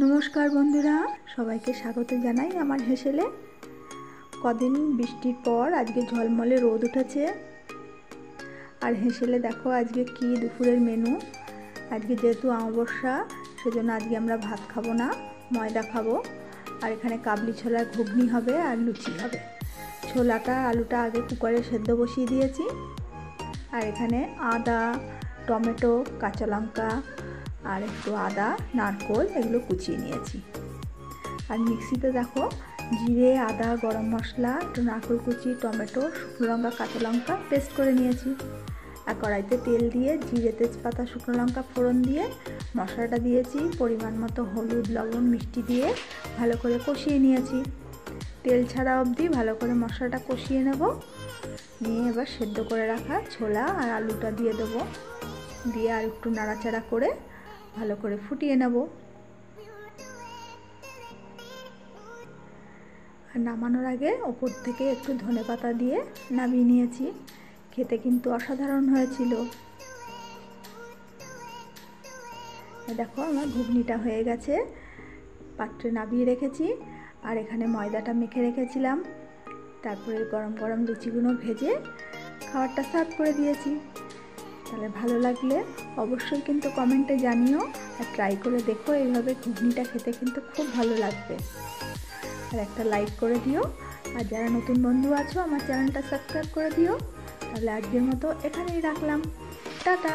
নমস্কার বন্ধুরা, সবাইকে স্বাগত জানাই আমার হেসেলে। কদিন বৃষ্টির পর আজকে ঝলমলে রোদ উঠেছে। আর হেসেলে দেখো আজকে কি দুপুরের মেনু। আজকে যেহেতু অমাবস্যা, সেজন্য আজকে আমরা ভাত খাবো না, ময়দা খাবো। আর এখানে কাবলি ছোলার ঘুগনি হবে আর লুচি হবে। ছোলাটা আলুটা আগে কুকারে সেদ্ধ বসিয়ে দিয়েছি। আর এখানে আদা, টমেটো, কাঁচা লঙ্কা আর একটু আদা, নারকেল এগুলো কুচিয়ে নিয়েছি। আর মিক্সিতে দেখো জিরে, আদা, গরম মশলা, একটু নারকেল কুচি, টমেটো, শুকনো লঙ্কা, কাঁচা লঙ্কা পেস্ট করে নিয়েছি। আর কড়াইতে তেল দিয়ে জিরে, তেজপাতা, শুকনো লঙ্কা ফোড়ন দিয়ে মশলাটা দিয়েছি। পরিমাণ মতো হলুদ, লবণ, মিষ্টি দিয়ে ভালো করে কষিয়ে নিয়েছি। তেল ছাড়া অবধি ভালো করে মশলাটা কষিয়ে নেব। নিয়ে এবার সেদ্ধ করে রাখা ছোলা আর আলুটা দিয়ে দেবো। দিয়ে আর একটু নাড়াচাড়া করে ভালো করে ফুটিয়ে নেব। আর নামানোর আগে ওপর থেকে একটু ধনেপাতা দিয়ে নামিয়ে নিয়েছি। খেতে কিন্তু অসাধারণ হয়েছিল। দেখো আমার ঘুগনিটা হয়ে গেছে, পাত্রে নামিয়ে রেখেছি। আর এখানে ময়দাটা মেখে রেখেছিলাম। তারপরে গরম গরম লুচিগুলো ভেজে খাবারটা সার্ভ করে দিয়েছি। তাহলে ভালো লাগলে অবশ্যই কিন্তু কমেন্টে জানিও, আর ট্রাই করে দেখো। এইভাবে ঘুগনিটা খেতে কিন্তু খুব ভালো লাগবে। আর একটা লাইক করে দিও। আর যারা নতুন বন্ধু আছো আমার চ্যানেলটা সাবস্ক্রাইব করে দিও। তাহলে আজকের মতো এখানেই রাখলাম। টাটা।